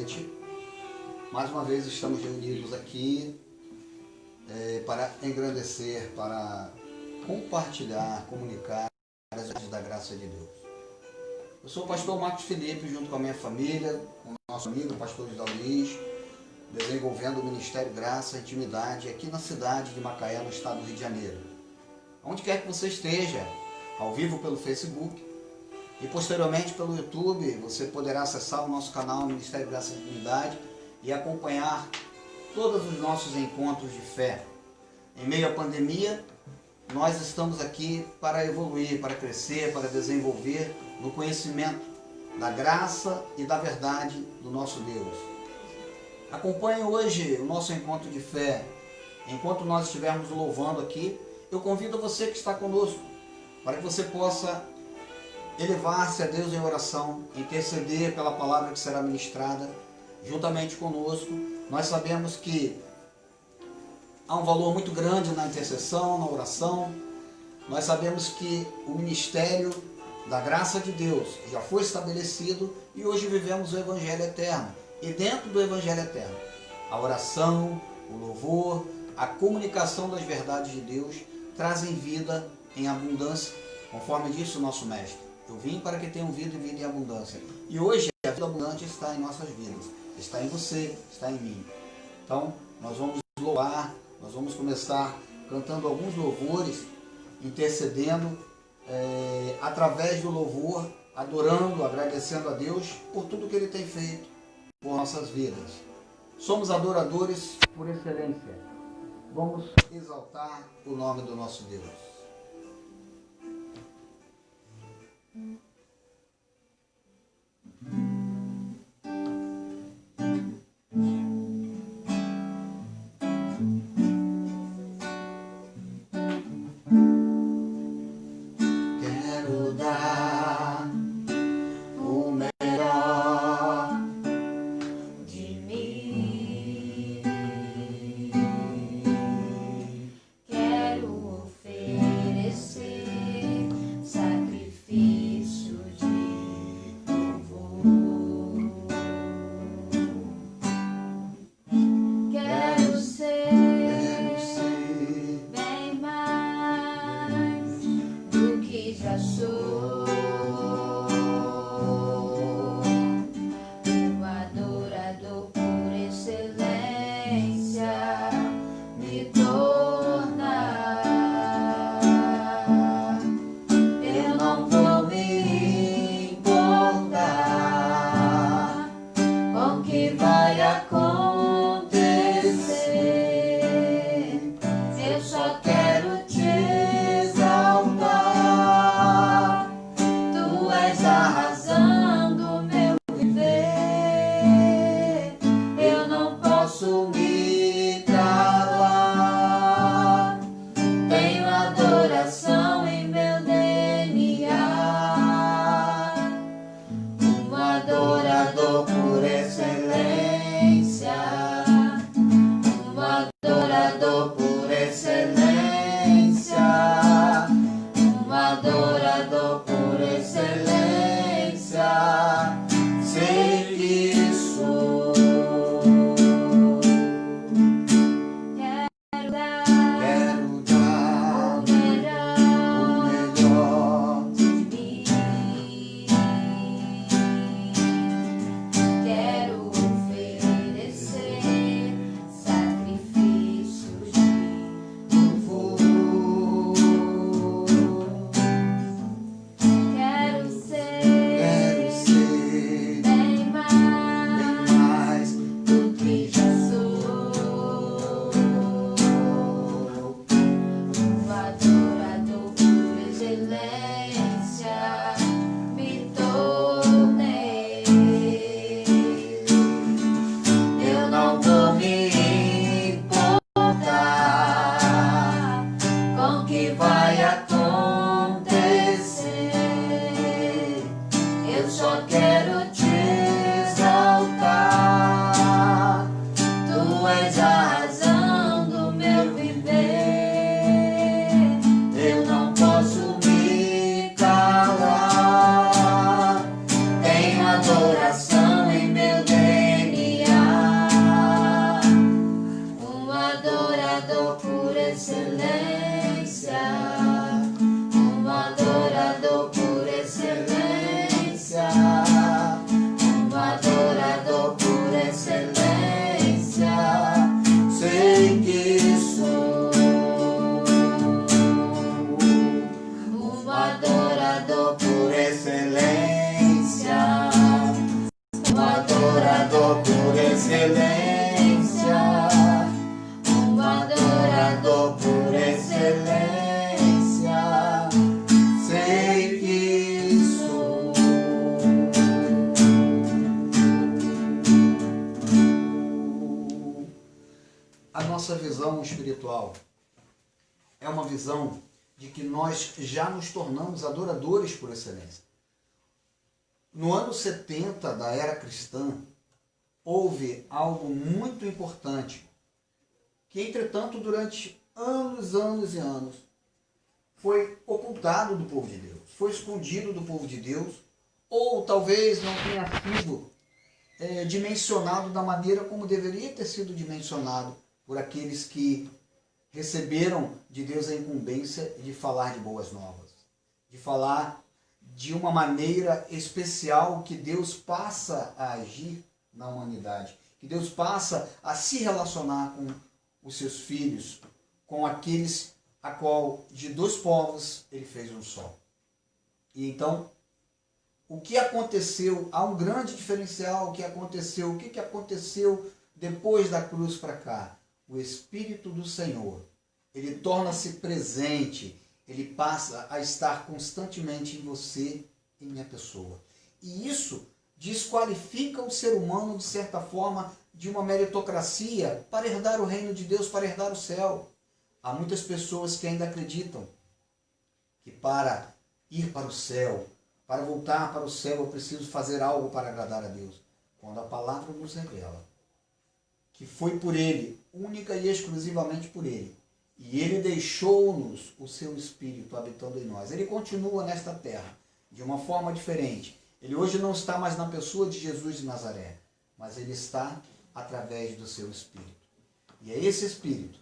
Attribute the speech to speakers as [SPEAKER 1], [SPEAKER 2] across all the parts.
[SPEAKER 1] noite. Mais uma vez estamos reunidos aqui para engrandecer, para compartilhar, comunicar as da graça de Deus. Eu sou o pastor Marcos Felipe, junto com a minha família, com o nosso amigo, o pastor José Luiz, desenvolvendo o Ministério Graça e Intimidade aqui na cidade de Macaé, no estado do Rio de Janeiro. Onde quer que você esteja, ao vivo pelo Facebook e posteriormente pelo YouTube, você poderá acessar o nosso canal Ministério Graça e Intimidade e acompanhar todos os nossos encontros de fé. Em meio à pandemia, nós estamos aqui para evoluir, para crescer, para desenvolver no conhecimento da graça e da verdade do nosso Deus. Acompanhe hoje o nosso encontro de fé. Enquanto nós estivermos louvando aqui, eu convido você que está conosco para que você possa elevar-se a Deus em oração, interceder pela palavra que será ministrada juntamente conosco. Nós sabemos que há um valor muito grande na intercessão, na oração. Nós sabemos que o ministério da graça de Deus já foi estabelecido e hoje vivemos o Evangelho Eterno. E dentro do Evangelho Eterno, a oração, o louvor, a comunicação das verdades de Deus trazem vida em abundância, conforme disse o nosso mestre. Eu vim para que tenham vida e vida em abundância. E hoje a vida abundante está em nossas vidas. Está em você, está em mim. Então, nós vamos louvar, nós vamos começar cantando alguns louvores, intercedendo, através do louvor, adorando, agradecendo a Deus por tudo que Ele tem feito por nossas vidas. Somos adoradores por excelência. Vamos exaltar o nome do nosso Deus. Quero dar o melhor de mim.
[SPEAKER 2] Quero oferecer sacrifício de louvor. Quero ser bem mais do que já sou. Um adorador por excelência me tornar. Eu não vou me importar com o que vai acontecer. Eu só quero te exaltar. Tu és a razão do meu viver. Eu não posso me calar. Tenho adoração em meu DNA. Um adorador por excelência. Um adorador por excelência. Um adorador por excelência. Sei que sou. Quero dar o melhor de mim. Quero oferecer sacrifícios de louvor. Quero ser bem mais do que já sou. Um adorador por excelência me tornei. Eu não vou me importar com o que vai acontecer. Eu só quero te exaltar. Tu és a razão do meu viver. Eu não posso me calar. Tenho adoração em meu DNA.
[SPEAKER 1] nossa visão espiritual? É uma visão de que nós já nos tornamos adoradores por excelência. No ano 70 da era cristã, houve algo muito importante, que entretanto durante anos e anos, foi ocultado do povo de Deus, foi escondido do povo de Deus, ou talvez não tenha sido dimensionado da maneira como deveria ter sido dimensionado por aqueles que receberam de Deus a incumbência de falar de boas novas, de falar de uma maneira especial que Deus passa a agir na humanidade, que Deus passa a se relacionar com os seus filhos, com aqueles a qual de dois povos ele fez um só. E então, o que aconteceu? Há um grande diferencial. O que aconteceu? O que aconteceu depois da cruz para cá? O Espírito do Senhor, ele torna-se presente, ele passa a estar constantemente em você, em minha pessoa. E isso desqualifica o ser humano, de certa forma, de uma meritocracia para herdar o reino de Deus, para herdar o céu. Há muitas pessoas que ainda acreditam que para ir para o céu, para voltar para o céu, eu preciso fazer algo para agradar a Deus. Quando a palavra nos revela que foi por Ele, única e exclusivamente por Ele, e Ele deixou-nos o seu Espírito habitando em nós. Ele continua nesta terra de uma forma diferente. Ele hoje não está mais na pessoa de Jesus de Nazaré, mas Ele está através do seu Espírito. E é esse Espírito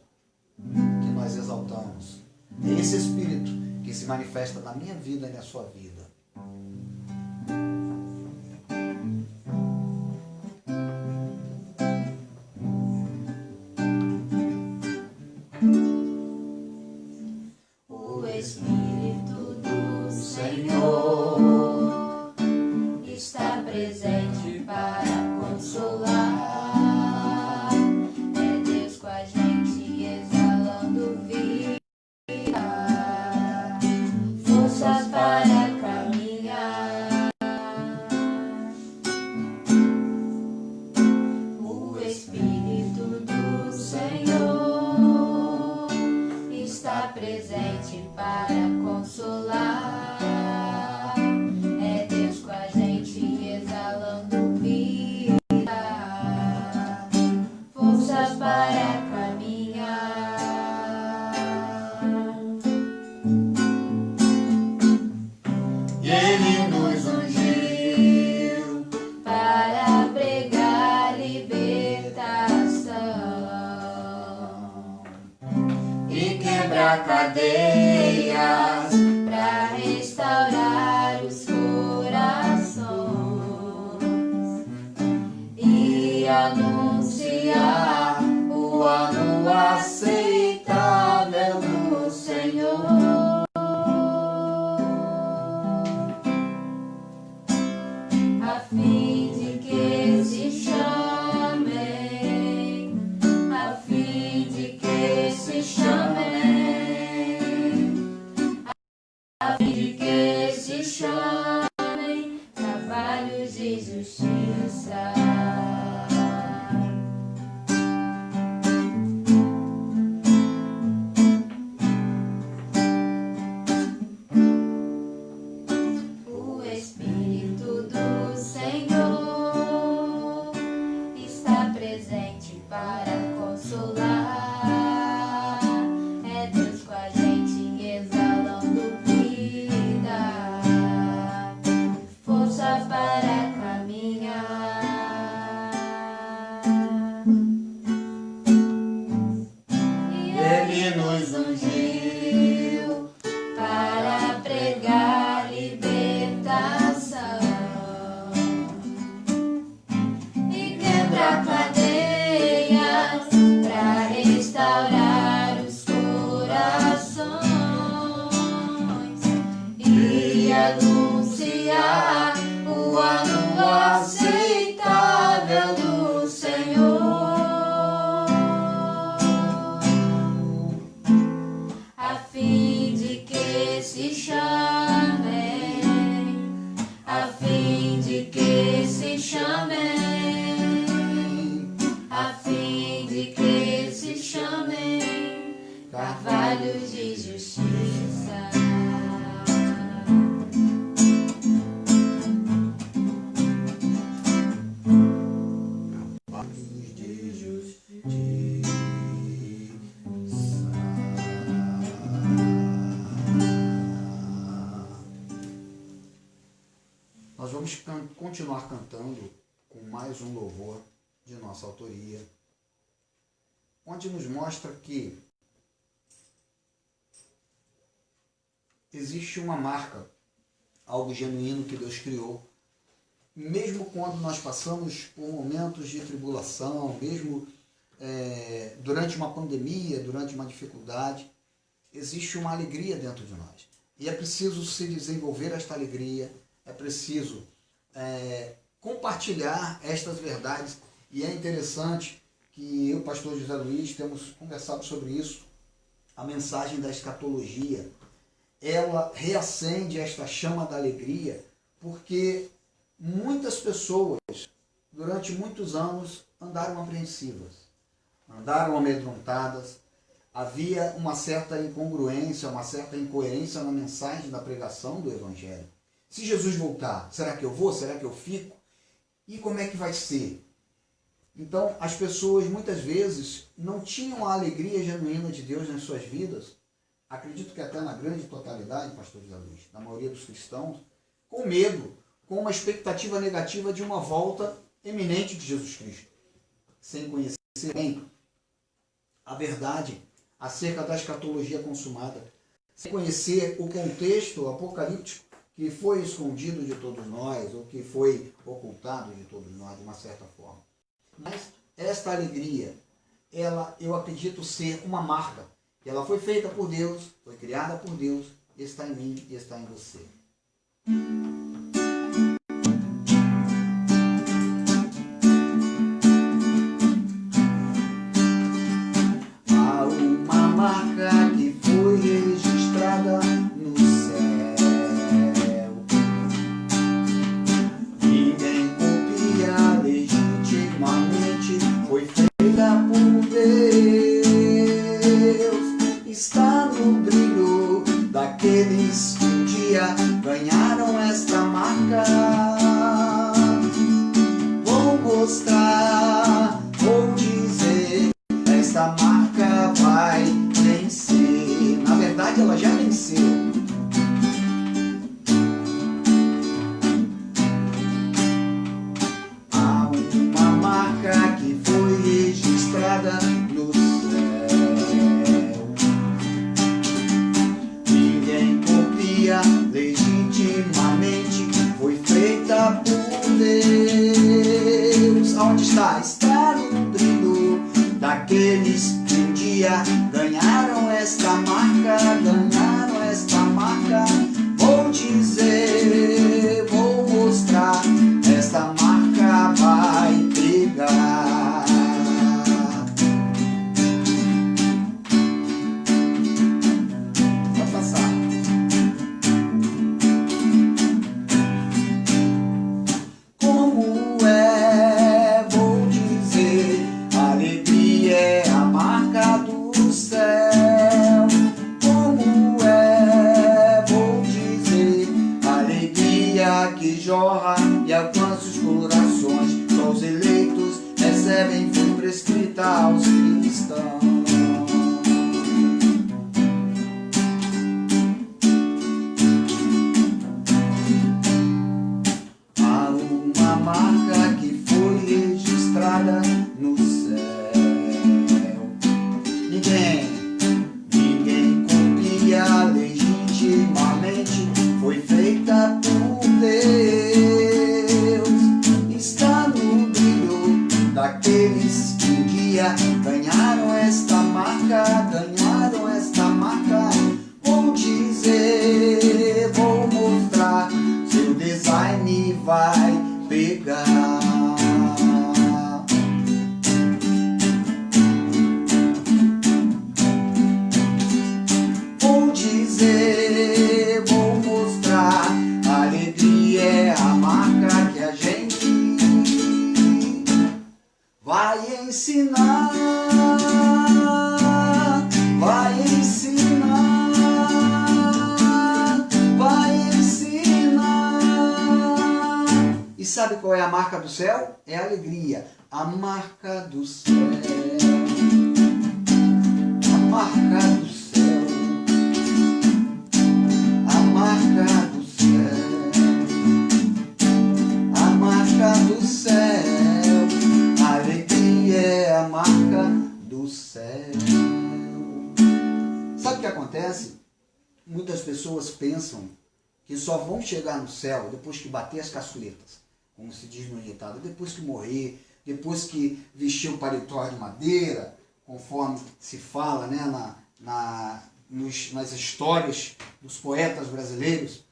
[SPEAKER 1] que nós exaltamos. É esse Espírito que se manifesta na minha vida e na sua vida.
[SPEAKER 2] O Espírito do Senhor está presente para consolar. É Deus com a gente exalando vida, forças para caminhar. O Espírito do Senhor está presente para consolar. É Deus com a gente exalando vida, forças para caminhar.
[SPEAKER 1] E Ele nos ungiu
[SPEAKER 2] Para pregar libertação
[SPEAKER 1] e quebrar cadeias,
[SPEAKER 2] para restaurar os corações e anunciar o ano aceitável do Senhor, a fim de que se chamem, a fim de que se chamem, a fim de que se chamem trabalhos de justiça. O Espírito do Senhor está presente para consolar. É Deus com a gente exalando vida, força para caminhar. E
[SPEAKER 1] Ele nos
[SPEAKER 2] ungiu para pregar libertação e quebrar cadeias, para restaurar os corações e anunciar o ano aceitável do Senhor, a fim de que se chamem, a fim de que se chamem, a fim de que se chamem
[SPEAKER 1] vamos continuar cantando com mais um louvor de nossa autoria, onde nos mostra que existe uma marca, algo genuíno que Deus criou, mesmo quando nós passamos por momentos de tribulação, mesmo durante uma pandemia, durante uma dificuldade, existe uma alegria dentro de nós. E é preciso se desenvolver esta alegria, é preciso compartilhar estas verdades. E é interessante que eu, pastor José Luiz, temos conversado sobre isso. A mensagem da escatologia, ela reacende esta chama da alegria, porque muitas pessoas, durante muitos anos, andaram apreensivas, andaram amedrontadas, havia uma certa incongruência, uma certa incoerência na mensagem da pregação do Evangelho. Se Jesus voltar, será que eu vou? Será que eu fico? E como é que vai ser? Então, as pessoas muitas vezes não tinham a alegria genuína de Deus nas suas vidas, acredito que até na grande totalidade, pastor José Luiz, na maioria dos cristãos, com medo, com uma expectativa negativa de uma volta eminente de Jesus Cristo, sem conhecer bem a verdade acerca da escatologia consumada, sem conhecer o contexto apocalíptico que foi escondido de todos nós, ou que foi ocultado de todos nós, de uma certa forma. Mas esta alegria, ela, eu acredito ser uma marca. Ela foi feita por Deus, foi criada por Deus, está em mim e está em você. Há uma marca que foi registrada no céu. Ninguém copia legitimamente, foi feita por Deus. Está no brilho daqueles que um dia ganharam esta marca. Vou mostrar, vou dizer, esta marca vai vencer. Na verdade, ela já venceu. Há uma marca que foi registrada no legitimamente, foi feita por Deus. Onde está? Está no brilho daqueles que um dia ganharam esta marca, ganharam esta marca. Vou dizer, vou mostrar, esta marca vai pegar. Vai passar. Jorra e alcança os corações, só os eleitos recebem, foi prescrita aos cristãos. Há uma marca que foi registrada no céu. Ninguém copia legitimamente, foi feita por Deus. Está no brilho daqueles que um dia ganharam esta marca, ganharam esta marca. Vou dizer, vou mostrar, seu design vai pegar. Vou dizer, vou mostrar, a alegria é a marca que a gente vai ensinar, vai ensinar, vai ensinar. E sabe qual é a marca do céu? É a alegria, a marca do céu, a marca do céu, a marca do céu. muitas pessoas pensam que só vão chegar no céu depois que bater as caçuletas, como se diz no ditado, depois que morrer, depois que vestir o paletó de madeira, conforme se fala, né, nas histórias dos poetas brasileiros.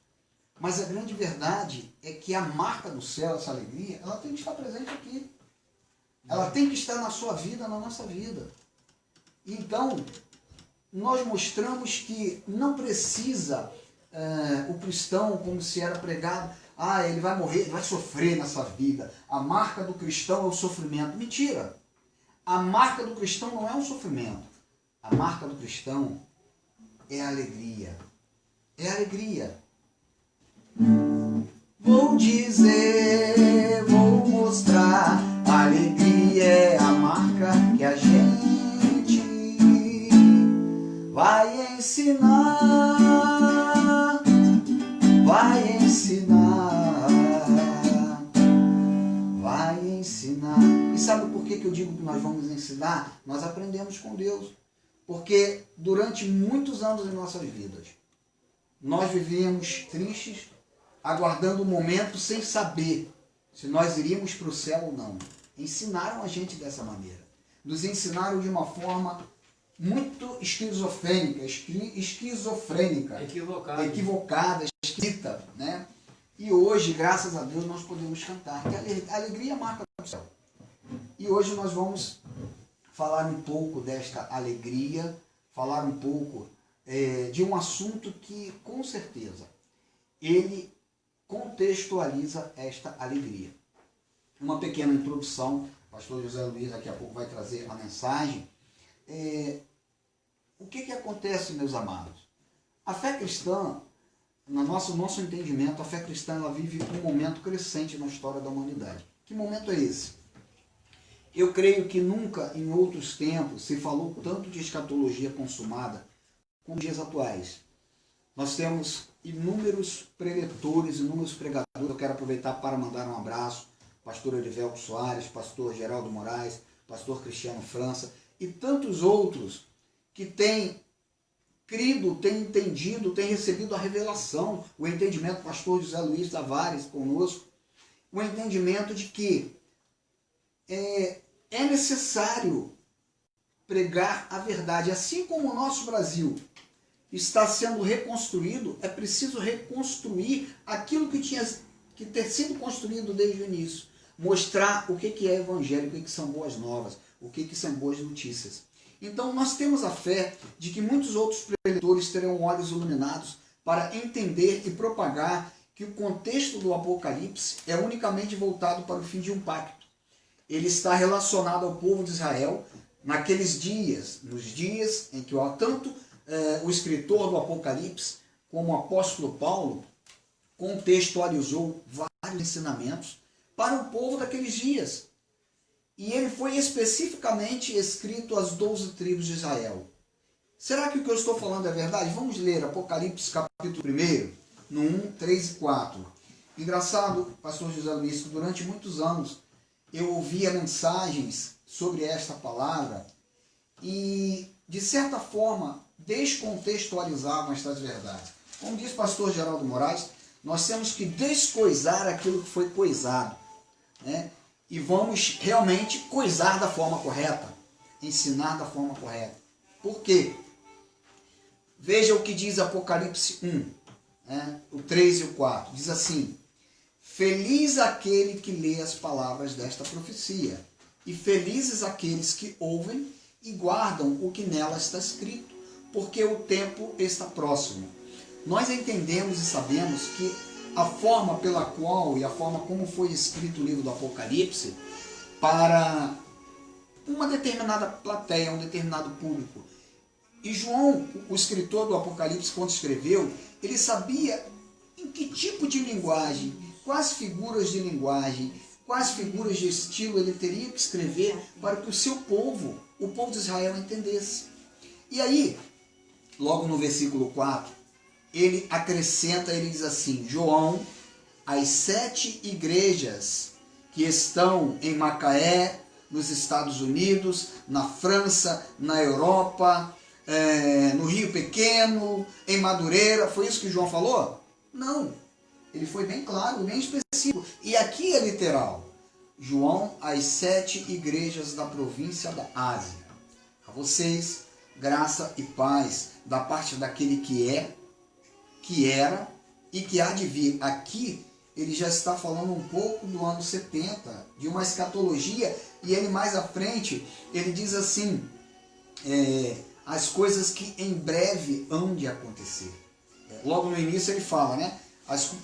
[SPEAKER 1] Mas a grande verdade é que a marca do céu, essa alegria, ela tem que estar presente aqui. Ela tem que estar na sua vida, na nossa vida. Então, nós mostramos que não precisa o cristão, como se era pregado, ele vai morrer, ele vai sofrer nessa vida. A marca do cristão é o sofrimento. Mentira! A marca do cristão não é o sofrimento. A marca do cristão é a alegria. É a alegria. Vou dizer, vou mostrar, a alegria é a marca que a gente vai ensinar, vai ensinar, vai ensinar. E sabe por que eu digo que nós vamos ensinar? Nós aprendemos com Deus. Porque durante muitos anos em nossas vidas, nós vivíamos tristes, aguardando o momento sem saber se nós iríamos para o céu ou não. Ensinaram a gente dessa maneira. Nos ensinaram de uma forma muito esquizofrênica, equivocada, escrita, né? E hoje, graças a Deus, nós podemos cantar, que a alegria é a marca do céu. E hoje nós vamos falar um pouco desta alegria, falar um pouco de um assunto que, com certeza, ele contextualiza esta alegria. Uma pequena introdução, o pastor José Luiz daqui a pouco vai trazer a mensagem. O que acontece, meus amados? A fé cristã, no nosso entendimento, a fé cristã ela vive um momento crescente na história da humanidade. Que momento é esse? Eu creio que nunca em outros tempos se falou tanto de escatologia consumada como nos dias atuais. Nós temos inúmeros preletores, inúmeros pregadores. Eu quero aproveitar para mandar um abraço, pastor Erivelto Soares, pastor Geraldo Moraes, pastor Cristiano França e tantos outros que têm crido, têm entendido, têm recebido a revelação, o entendimento do pastor José Luiz Tavares conosco, o entendimento de que é necessário pregar a verdade. Assim como o nosso Brasil está sendo reconstruído, é preciso reconstruir aquilo que tinha que ter sido construído desde o início. Mostrar o que é evangelho, o que são boas novas, o que são boas notícias. Então nós temos a fé de que muitos outros preletores terão olhos iluminados para entender e propagar que o contexto do Apocalipse é unicamente voltado para o fim de um pacto. Ele está relacionado ao povo de Israel naqueles dias, nos dias em que tanto o escritor do Apocalipse, como o apóstolo Paulo, contextualizou vários ensinamentos para o povo daqueles dias. E ele foi especificamente escrito às 12 tribos de Israel. Será que o que eu estou falando é verdade? Vamos ler Apocalipse capítulo 1, no 1, 3 e 4. Engraçado, pastor José Luiz, que durante muitos anos eu ouvia mensagens sobre esta palavra e, de certa forma, descontextualizavam estas verdades. Como diz o pastor Geraldo Moraes, nós temos que descoisar aquilo que foi coisado, né? E vamos realmente coisar da forma correta, ensinar da forma correta. Por quê? Veja o que diz Apocalipse 1, né? O 3 e o 4. Diz assim: feliz aquele que lê as palavras desta profecia, e felizes aqueles que ouvem e guardam o que nela está escrito, porque o tempo está próximo. Nós entendemos e sabemos que a forma pela qual e a forma como foi escrito o livro do Apocalipse para uma determinada plateia, um determinado público. E João, o escritor do Apocalipse, quando escreveu, ele sabia em que tipo de linguagem, quais figuras de linguagem, quais figuras de estilo ele teria que escrever para que o seu povo, o povo de Israel, entendesse. E aí, logo no versículo 4, ele acrescenta, ele diz assim: João, as 7 igrejas que estão em Macaé, nos Estados Unidos, na França, na Europa, no Rio Pequeno, em Madureira. Foi isso que João falou? Não. Ele foi bem claro, bem específico. E aqui é literal. João, às 7 igrejas da província da Ásia. A vocês, graça e paz da parte daquele que é, que era e que há de vir. Aqui ele já está falando um pouco do ano 70, de uma escatologia, e ele mais à frente, ele diz assim, as coisas que em breve hão de acontecer. Logo no início ele fala, né?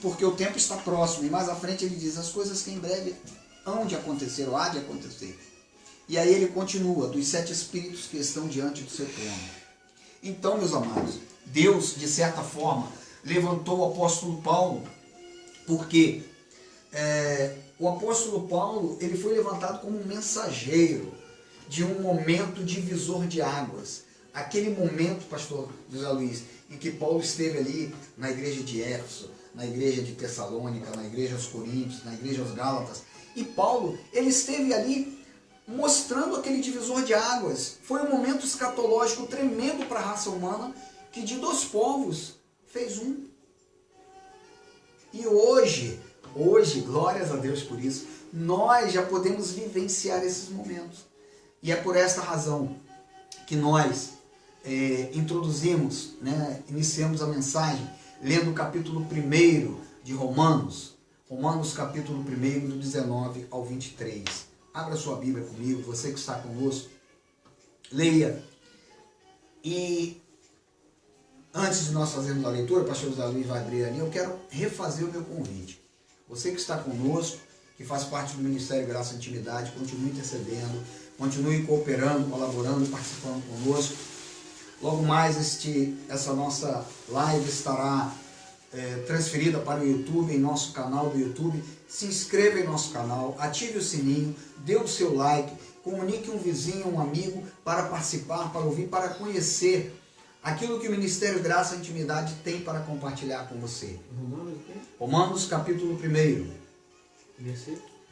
[SPEAKER 1] Porque o tempo está próximo, e mais à frente ele diz as coisas que em breve hão de acontecer, ou há de acontecer. E aí ele continua, dos 7 espíritos que estão diante do seu trono. Então, meus amados, Deus, de certa forma, levantou o apóstolo Paulo, porque o apóstolo Paulo ele foi levantado como um mensageiro de um momento divisor de águas. Aquele momento, pastor José Luiz, em que Paulo esteve ali na igreja de Éfeso, na igreja de Tessalônica, na igreja aos Coríntios, na igreja aos Gálatas. E Paulo, ele esteve ali mostrando aquele divisor de águas. Foi um momento escatológico tremendo para a raça humana, que de 2 povos fez um. E hoje, glórias a Deus por isso, nós já podemos vivenciar esses momentos. E é por esta razão que nós introduzimos, né, iniciamos a mensagem lendo o capítulo 1 de Romanos, capítulo 1, do 19 ao 23. Abra sua Bíblia comigo, você que está conosco, leia. E antes de nós fazermos a leitura, o pastor José Luiz vai abrir ali, eu quero refazer o meu convite. Você que está conosco, que faz parte do Ministério Graça e Intimidade, continue intercedendo, continue cooperando, colaborando, participando conosco. Logo mais essa nossa live estará transferida para o YouTube, em nosso canal do YouTube. Se inscreva em nosso canal, ative o sininho, dê o seu like, comunique um vizinho, um amigo para participar, para ouvir, para conhecer aquilo que o Ministério Graça e Intimidade tem para compartilhar com você. Romanos capítulo 1,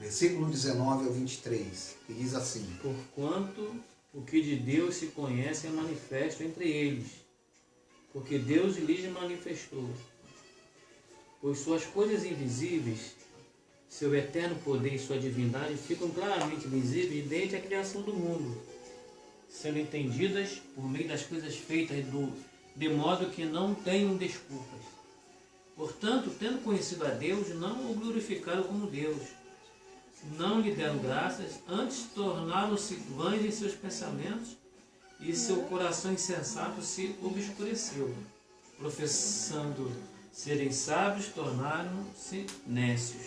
[SPEAKER 1] versículo 19 ao 23, que diz assim:
[SPEAKER 3] Porquanto o que de Deus se conhece é manifesto entre eles, porque Deus lhes manifestou. Pois suas coisas invisíveis, seu eterno poder e sua divindade ficam claramente visíveis desde a criação do mundo, sendo entendidas por meio das coisas feitas de modo que não tenham desculpas. Portanto, tendo conhecido a Deus, não o glorificaram como Deus, não lhe deram graças, antes tornaram-se vãs em seus pensamentos, e seu coração insensato se obscureceu. Professando serem sábios, tornaram-se nécios.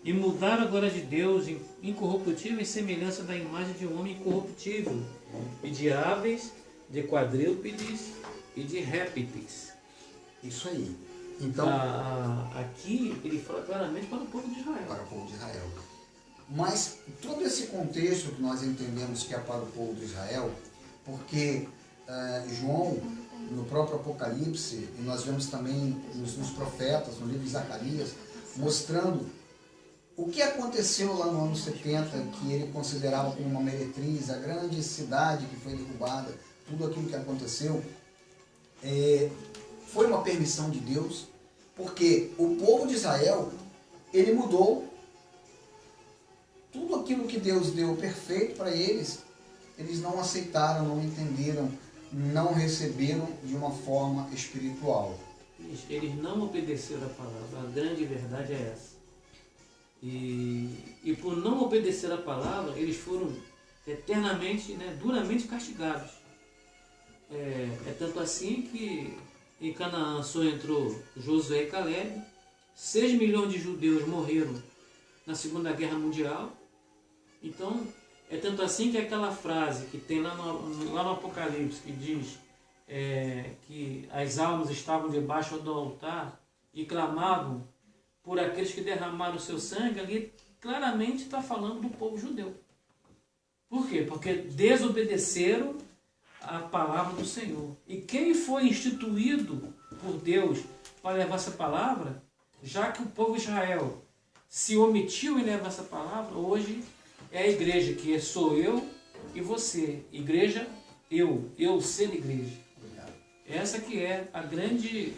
[SPEAKER 3] E mudaram a glória de Deus incorruptível em semelhança da imagem de um homem incorruptível, e de aves, de quadrúpedes e de répteis.
[SPEAKER 1] Isso aí. Então,
[SPEAKER 3] aqui ele fala claramente para o povo de Israel.
[SPEAKER 1] Para o povo de Israel. Mas todo esse contexto que nós entendemos que é para o povo de Israel, porque João, no próprio Apocalipse, e nós vemos também nos profetas, no livro de Zacarias, mostrando o que aconteceu lá no ano 70, que ele considerava como uma meretriz, a grande cidade que foi derrubada, tudo aquilo que aconteceu, foi uma permissão de Deus, porque o povo de Israel, ele mudou tudo aquilo que Deus deu perfeito para eles, eles não aceitaram, não entenderam, não receberam de uma forma espiritual.
[SPEAKER 3] Eles não obedeceram a palavra, a grande verdade é essa. E por não obedecer a palavra, eles foram eternamente, duramente castigados. É tanto assim que em Canaã só entrou Josué e Caleb, 6 milhões de judeus morreram na Segunda Guerra Mundial. Então, é tanto assim que aquela frase que tem lá no Apocalipse, que diz que as almas estavam debaixo do altar e clamavam por aqueles que derramaram o seu sangue, ali claramente está falando do povo judeu. Por quê? Porque desobedeceram a palavra do Senhor. E quem foi instituído por Deus para levar essa palavra, já que o povo de Israel se omitiu em levar essa palavra, hoje é a igreja, que sou eu e você, igreja eu ser igreja.
[SPEAKER 1] Obrigado.
[SPEAKER 3] Essa que é a grande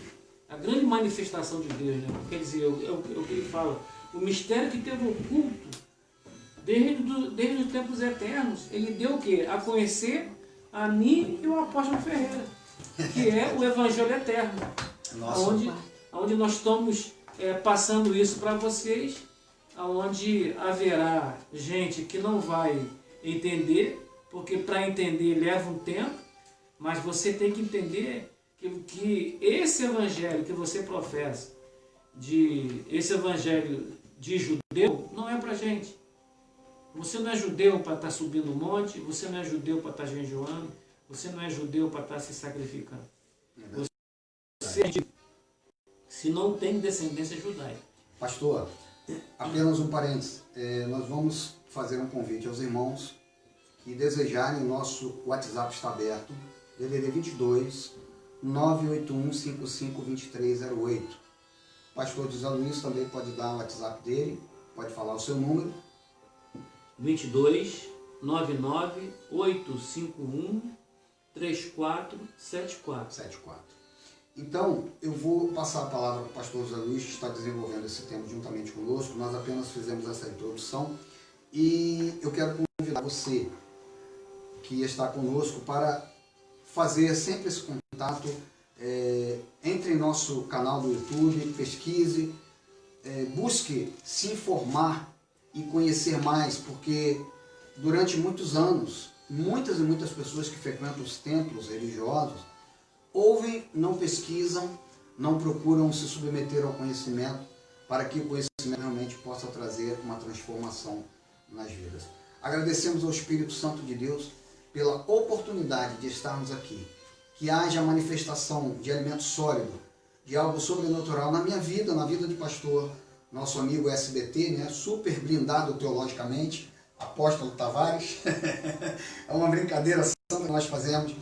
[SPEAKER 3] manifestação de Deus, né? Quer dizer, é o que ele fala, o mistério que teve oculto desde os tempos eternos, ele deu o quê? A conhecer a mim e o apóstolo Ferreira, que é o Evangelho Eterno. Onde nós estamos passando isso para vocês, onde haverá gente que não vai entender, porque para entender leva um tempo, mas você tem que entender que esse evangelho que você professa, esse evangelho de judeu, não é para gente. Você não é judeu para estar subindo o monte, você não é judeu para estar jejuando, você não é judeu para estar se sacrificando. Você, se não tem descendência judaica.
[SPEAKER 1] Pastor, apenas um parênteses. Nós vamos fazer um convite aos irmãos que desejarem. Nosso WhatsApp está aberto, DDD 22 981 55 2308. Pastor José Luiz também pode dar o WhatsApp dele, pode falar o seu número.
[SPEAKER 3] 22 99 851 3474.
[SPEAKER 1] Então, eu vou passar a palavra para o pastor José Luiz, que está desenvolvendo esse tema juntamente conosco. Nós apenas fizemos essa introdução e eu quero convidar você que está conosco para fazer sempre esse contato. Entre em nosso canal do YouTube, pesquise, busque se informar e conhecer mais, porque durante muitos anos, muitas e muitas pessoas que frequentam os templos religiosos ouvem, não pesquisam, não procuram se submeter ao conhecimento, para que o conhecimento realmente possa trazer uma transformação nas vidas. Agradecemos ao Espírito Santo de Deus pela oportunidade de estarmos aqui. Que haja manifestação de alimento sólido, de algo sobrenatural na minha vida, na vida de pastor, nosso amigo SBT, né? Super blindado teologicamente, apóstolo Tavares. É uma brincadeira santa que nós fazemos.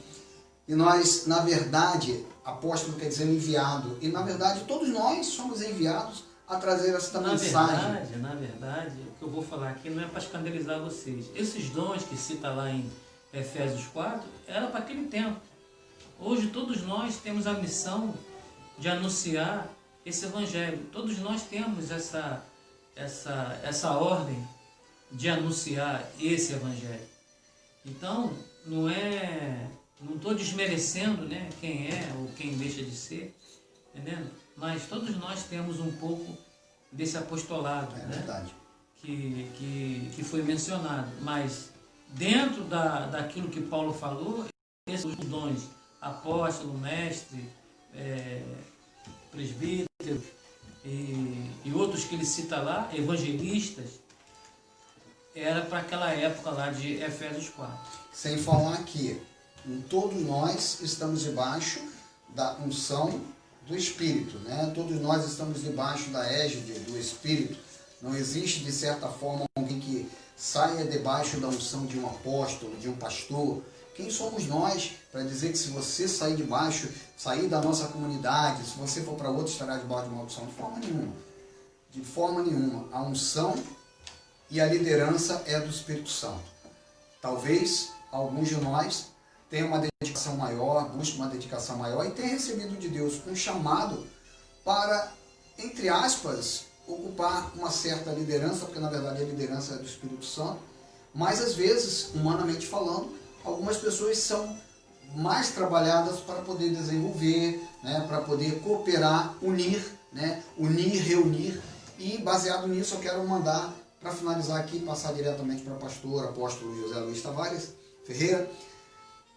[SPEAKER 1] E nós, na verdade, apóstolo quer dizer enviado. E na verdade, todos nós somos enviados a trazer essa mensagem.
[SPEAKER 3] Na verdade, o que eu vou falar aqui não é para escandalizar vocês. Esses dons que cita lá em Efésios 4, era para aquele tempo. Hoje todos nós temos a missão de anunciar esse evangelho. Todos nós temos essa ordem de anunciar esse evangelho. Então, não estou desmerecendo, né, quem é ou quem deixa de ser, entendendo? Mas todos nós temos um pouco desse apostolado, né,
[SPEAKER 1] verdade.
[SPEAKER 3] Que foi mencionado. Mas dentro daquilo que Paulo falou, esses dons, apóstolo, mestre, presbítero e outros que ele cita lá, evangelistas, era para aquela época lá de Efésios 4.
[SPEAKER 1] Sem falar que todos nós estamos debaixo da unção do Espírito, né? Todos nós estamos debaixo da égide do Espírito. Não existe, de certa forma, alguém que saia debaixo da unção de um apóstolo, de um pastor. Quem somos nós para dizer que se você sair da nossa comunidade, se você for para outra, estará debaixo de uma unção? De forma nenhuma. De forma nenhuma. A unção e a liderança é do Espírito Santo. Talvez alguns de nós tenham uma dedicação maior, busquem uma dedicação maior e tenham recebido de Deus um chamado para, entre aspas, ocupar uma certa liderança, porque na verdade a liderança é do Espírito Santo, mas às vezes, humanamente falando, algumas pessoas são mais trabalhadas para poder desenvolver, né, para poder cooperar, unir, né, reunir. E baseado nisso eu quero mandar, para finalizar aqui, passar diretamente para o apóstolo José Luiz Tavares Ferreira,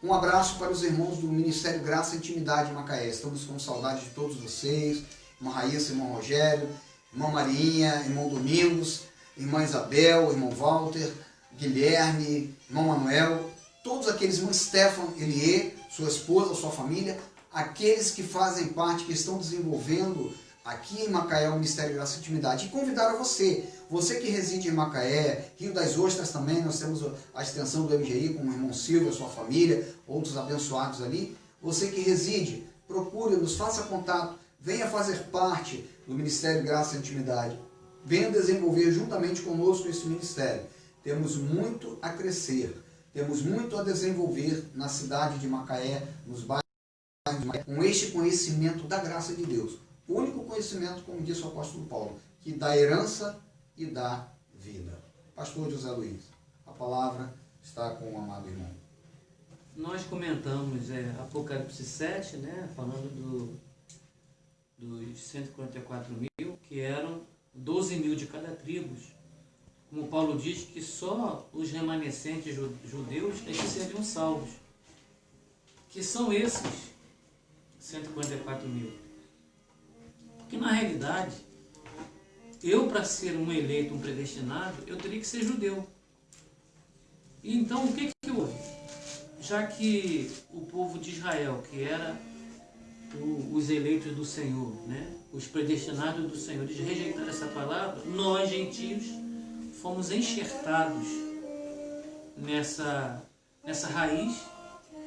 [SPEAKER 1] um abraço para os irmãos do Ministério Graça e Intimidade em Macaé. Estamos com saudade de todos vocês, irmã Raíssa, irmão Rogério, irmã Marinha, irmão Domingos, irmã Isabel, irmão Walter, Guilherme, irmão Manuel, todos aqueles, irmão Stefan, Elie, sua esposa, sua família, aqueles que fazem parte, que estão desenvolvendo aqui em Macaé o Ministério Graça e Intimidade. E convidar a você que reside em Macaé, Rio das Ostras também, nós temos a extensão do MGI com o irmão Silvio, a sua família, outros abençoados ali. Você que reside, procure-nos, faça contato, venha fazer parte do Ministério Graça e Intimidade. Venha desenvolver juntamente conosco esse ministério. Temos muito a crescer. Temos muito a desenvolver na cidade de Macaé, nos bairros de Macaé, com este conhecimento da graça de Deus. O único conhecimento, como disse o apóstolo Paulo, que dá herança e dá vida. Pastor José Luiz, a palavra está com o amado irmão.
[SPEAKER 3] Nós comentamos Apocalipse 7, né, falando dos 144 mil, que eram 12 mil de cada tribo. Como Paulo diz que só os remanescentes judeus é que seriam salvos. Que são esses 144 mil? Porque na realidade, eu para ser um eleito, um predestinado, eu teria que ser judeu. E então o que houve? Já que o povo de Israel, que era os eleitos do Senhor, né? Os predestinados do Senhor, eles rejeitaram essa palavra, nós gentios fomos enxertados nessa raiz,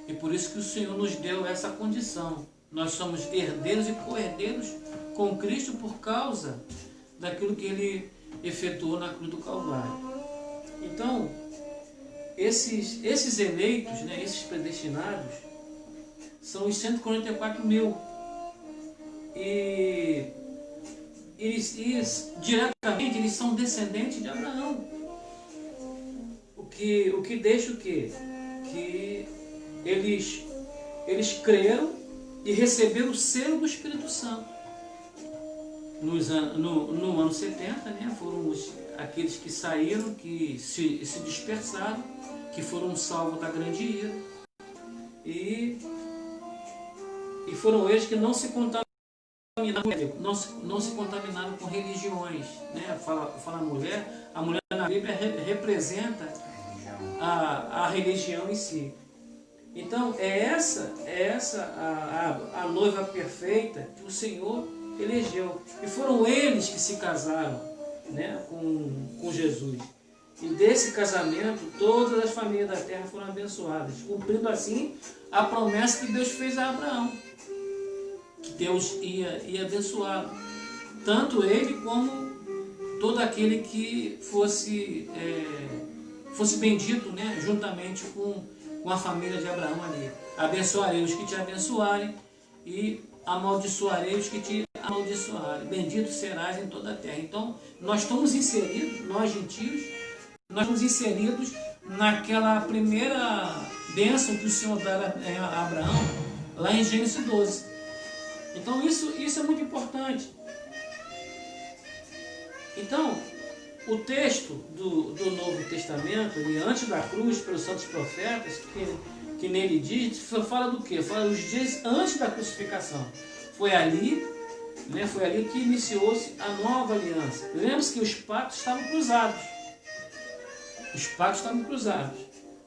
[SPEAKER 3] e por isso que o Senhor nos deu essa condição. Nós somos herdeiros e co-herdeiros com Cristo por causa daquilo que Ele efetuou na cruz do Calvário. Então, esses eleitos, né, esses predestinados, são os 144 mil. E diretamente eles são descendentes de Abraão. O que deixa o quê? Que eles creram e receberam o selo do Espírito Santo. No ano 70, né, foram aqueles que saíram, que se dispersaram, que foram salvos da grande ira. E foram eles que não se contaminaram, não se contaminaram com religiões. Né? Fala a mulher na Bíblia representa a religião em si. Então é essa a noiva perfeita que o Senhor elegeu. E foram eles que se casaram, né, com Jesus. E desse casamento, todas as famílias da terra foram abençoadas, cumprindo assim a promessa que Deus fez a Abraão, que Deus ia abençoá-lo, tanto ele como todo aquele que fosse bendito, né, juntamente com a família de Abraão ali. Abençoarei os que te abençoarem e amaldiçoarei os que te amaldiçoarem. Bendito serás em toda a terra. Então, nós estamos inseridos, nós gentios, nós estamos inseridos naquela primeira bênção que o Senhor dá a Abraão, lá em Gênesis 12. Então, isso é muito importante. Então, o texto do Novo Testamento, e antes da cruz, pelos santos profetas, que nele diz, fala do quê? Fala dos dias antes da crucificação. Foi ali que iniciou-se a nova aliança. Lembre-se que os pactos estavam cruzados. Os pactos estavam cruzados.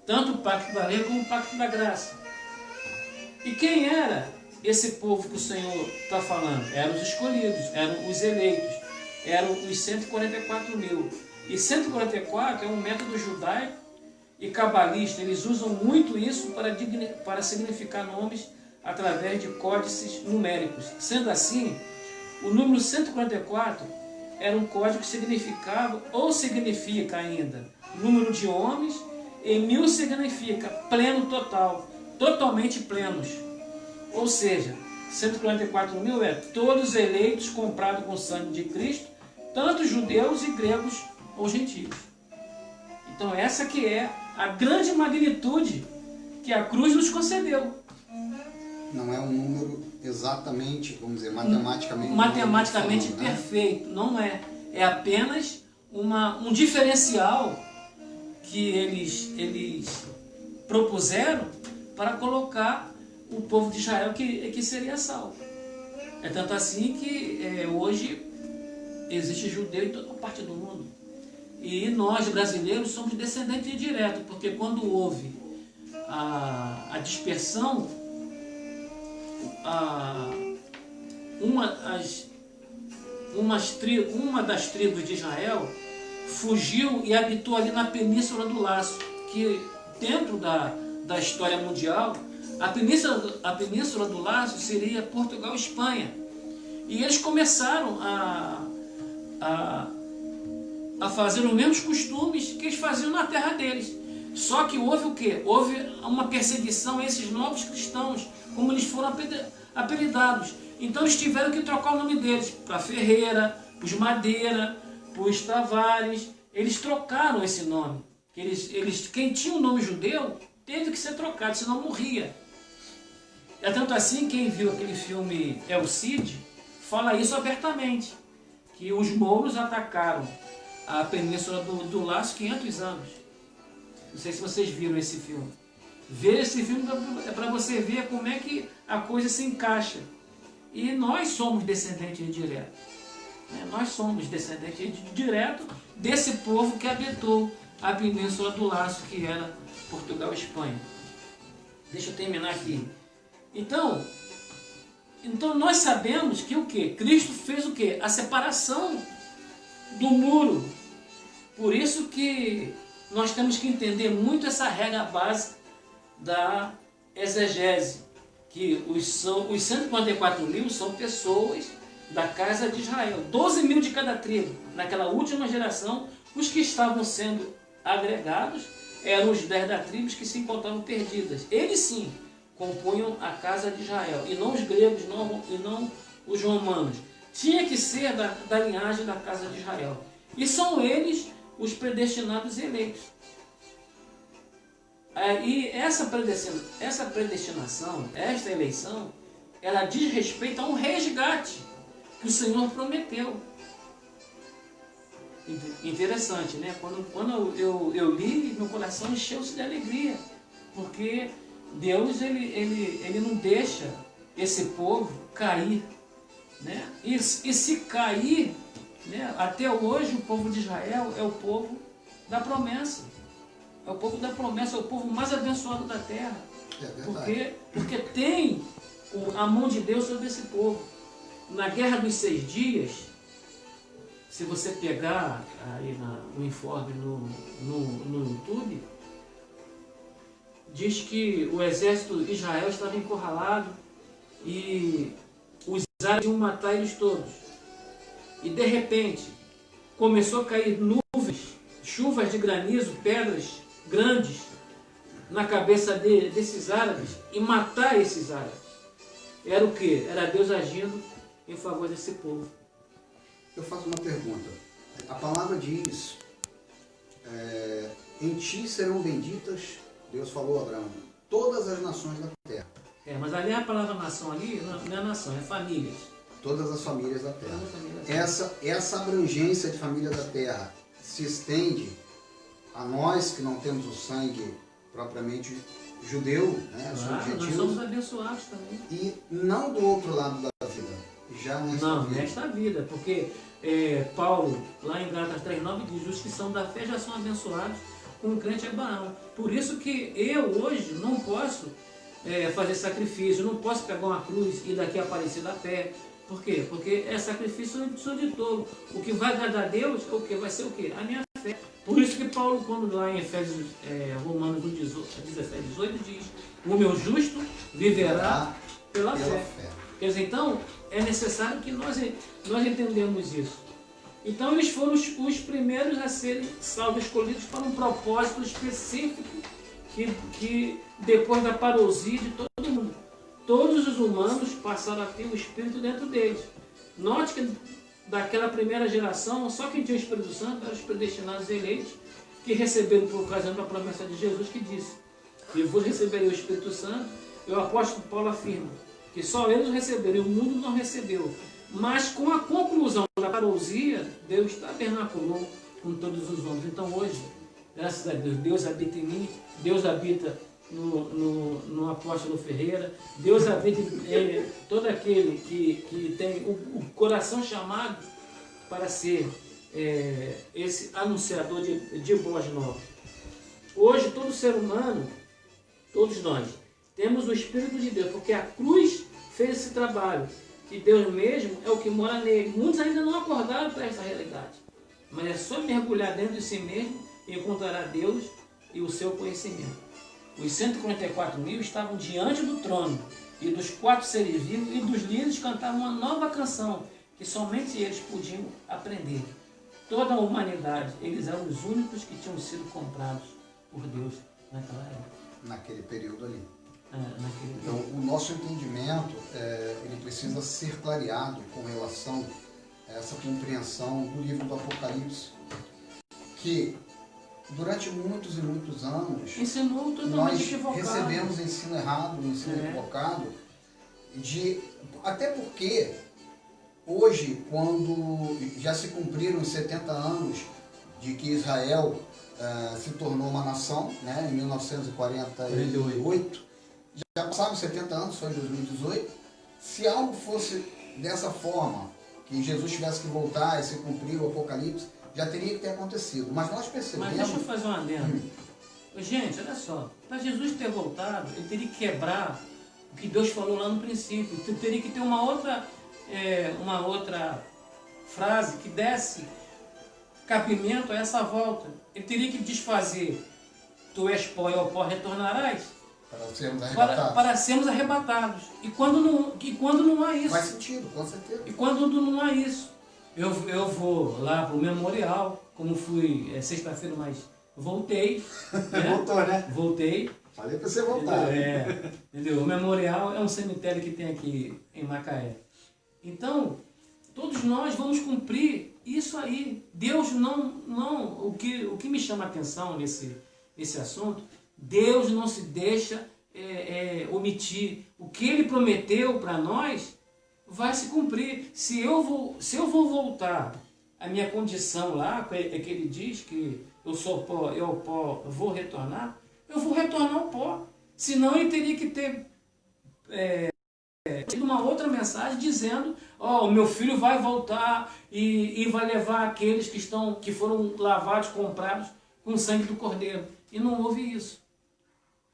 [SPEAKER 3] Tanto o pacto da lei como o pacto da graça. E quem era esse povo que o Senhor está falando? Eram os escolhidos, eram os eleitos, eram os 144 mil. E 144 é um método judaico e cabalista. Eles usam muito isso para significar nomes através de códices numéricos. Sendo assim, o número 144 era um código que significava, ou significa ainda, número de homens, e 1000 significa pleno total, totalmente plenos. Ou seja, 144 mil é todos eleitos comprados com o sangue de Cristo, tanto judeus e gregos ou gentios. Então essa que é a grande magnitude que a cruz nos concedeu.
[SPEAKER 1] Não é um número exatamente, vamos dizer, matematicamente...
[SPEAKER 3] Matematicamente perfeito, né? Não é. É apenas um diferencial que eles propuseram para colocar o povo de Israel que seria salvo. É tanto assim que hoje existe judeu em toda parte do mundo. E nós, brasileiros, somos descendentes diretos, porque quando houve a dispersão, uma das tribos de Israel fugiu e habitou ali na Península do Laço, que dentro da história mundial, a Península do Laço seria Portugal e Espanha. E eles começaram a fazer os mesmos costumes que eles faziam na terra deles.
[SPEAKER 4] Só que houve o quê? Houve uma perseguição a esses novos cristãos, como eles foram apelidados. Então eles tiveram que trocar o nome deles para Ferreira, para os Madeira, para os Tavares. Eles trocaram esse nome. Quem tinha o nome judeu teve que ser trocado, senão morria. É tanto assim, quem viu aquele filme El Cid fala isso abertamente, que os mouros atacaram a Península do Laço 500 anos. Não sei se vocês viram esse filme. Ver esse filme é para você ver como é que a coisa se encaixa. E nós somos descendentes diretos. Nós somos descendentes diretos desse povo que habitou a Península do Laço, que era Portugal e Espanha. Deixa eu terminar aqui. Então nós sabemos que o quê? Cristo fez o quê? A separação do muro. Por isso que nós temos que entender muito essa regra básica da exegese, que os 144 mil são pessoas da casa de Israel, 12 mil de cada tribo. Naquela última geração, os que estavam sendo agregados eram os 10 das tribos que se encontravam perdidas. Eles sim compunham a casa de Israel, e não os gregos, e não os romanos. Tinha que ser da linhagem da casa de Israel. E são eles os predestinados e eleitos. E essa predestinação, esta eleição, ela diz respeito a um resgate que o Senhor prometeu. Interessante, né? Quando eu li, meu coração encheu-se de alegria, porque Deus ele não deixa esse povo cair, né? E se cair, né? Até hoje o povo de Israel é o povo da promessa. É o povo da promessa, é o povo mais abençoado da terra.
[SPEAKER 1] É verdade.
[SPEAKER 4] Porque tem a mão de Deus sobre esse povo. Na Guerra dos 6 Dias, se você pegar aí no informe no YouTube, diz que o exército de Israel estava encurralado e os árabes iam matar eles todos. E de repente começou a cair nuvens, chuvas de granizo, pedras grandes na cabeça desses árabes e matar esses árabes. Era o quê? Era Deus agindo em favor desse povo.
[SPEAKER 1] Eu faço uma pergunta. A palavra diz, em ti serão benditas, Deus falou a Abraão, todas as nações da terra.
[SPEAKER 4] Mas ali a palavra nação ali não é nação, é famílias.
[SPEAKER 1] Todas as famílias da terra. Essa abrangência de família da terra se estende a nós que não temos o sangue propriamente judeu, né?
[SPEAKER 4] Nós somos abençoados também.
[SPEAKER 1] E não do outro lado da vida, já
[SPEAKER 4] nesta vida, porque Paulo, lá em Gálatas 3:9, diz: os que são da fé já são abençoados com o crente Abraão. Por isso que eu hoje não posso fazer sacrifício, não posso pegar uma cruz e daqui aparecer da pé. Por quê? Porque é sacrifício de tolo. O que vai agradar a Deus é o quê? Vai ser o quê? A minha fé. Por isso que Paulo, quando lá em Efésios, Romanos 17, 18, diz: o meu justo viverá pela fé. Quer dizer, então, é necessário que nós entendamos isso. Então, eles foram os primeiros a serem salvos, escolhidos para um propósito específico que depois da parousia de todo mundo, todos os humanos passaram a ter o Espírito dentro deles. Note que daquela primeira geração, só quem tinha o Espírito Santo eram os predestinados e eleitos, que receberam por ocasião da promessa de Jesus, que disse: eu vos receberei o Espírito Santo. E o apóstolo Paulo afirma que só eles o receberam e o mundo não recebeu. Mas com a conclusão da parousia, Deus tabernaculou com todos os homens. Então hoje, graças a Deus, Deus habita em mim, Deus habita no apóstolo Ferreira, Deus habita em todo aquele que tem o coração chamado para ser esse anunciador de boas novas. Hoje todo ser humano, todos nós, temos o Espírito de Deus, porque a cruz fez esse trabalho, que Deus mesmo é o que mora nele. Muitos ainda não acordaram para essa realidade, mas é só mergulhar dentro de si mesmo e encontrará Deus e o seu conhecimento. Os 144 mil estavam diante do trono, e dos 4 seres vivos e dos líderes cantavam uma nova canção, que somente eles podiam aprender. Toda a humanidade, eles eram os únicos que tinham sido comprados por Deus. naquela época.
[SPEAKER 1] naquele período ali.
[SPEAKER 4] Naquele
[SPEAKER 1] Então, o nosso entendimento, ele precisa ser clareado com relação a essa compreensão do livro do Apocalipse, que durante muitos e muitos anos
[SPEAKER 4] ensinou totalmente
[SPEAKER 1] nós
[SPEAKER 4] equivocado.
[SPEAKER 1] recebemos ensino errado, ensino equivocado, até porque hoje, quando já se cumpriram os 70 anos de que Israel se tornou uma nação, né, em 1948, já passaram 70 anos, foi em 2018, se algo fosse dessa forma, que Jesus tivesse que voltar e se cumprir o Apocalipse, já teria que ter acontecido. Mas nós percebemos...
[SPEAKER 4] Mas deixa eu fazer uma adendo. Gente, olha só, para Jesus ter voltado, ele teria que quebrar o que Deus falou lá no princípio. Ele teria que ter uma outra frase que desse cabimento a essa volta. Ele teria que desfazer: tu és pó e ao pó retornarás,
[SPEAKER 1] para sermos arrebatados.
[SPEAKER 4] Para sermos arrebatados. E quando não há isso.
[SPEAKER 1] Faz sentido, com certeza.
[SPEAKER 4] E quando não há isso, eu vou lá para o memorial, como fui sexta-feira, mas voltei. Né?
[SPEAKER 1] Voltou, né?
[SPEAKER 4] Voltei.
[SPEAKER 1] Falei para você voltar.
[SPEAKER 4] Entendeu? O memorial é um cemitério que tem aqui em Macaé. Então, todos nós vamos cumprir isso aí. Deus não o que me chama a atenção nesse assunto, Deus não se deixa omitir. O que Ele prometeu para nós vai se cumprir. Se eu vou voltar à minha condição lá, que Ele diz que eu sou pó, eu ao pó vou retornar, eu vou retornar ao pó. Senão Ele teria que ter uma outra mensagem dizendo: ó, o meu filho vai voltar e vai levar aqueles que foram lavados, comprados com o sangue do Cordeiro. E não houve isso.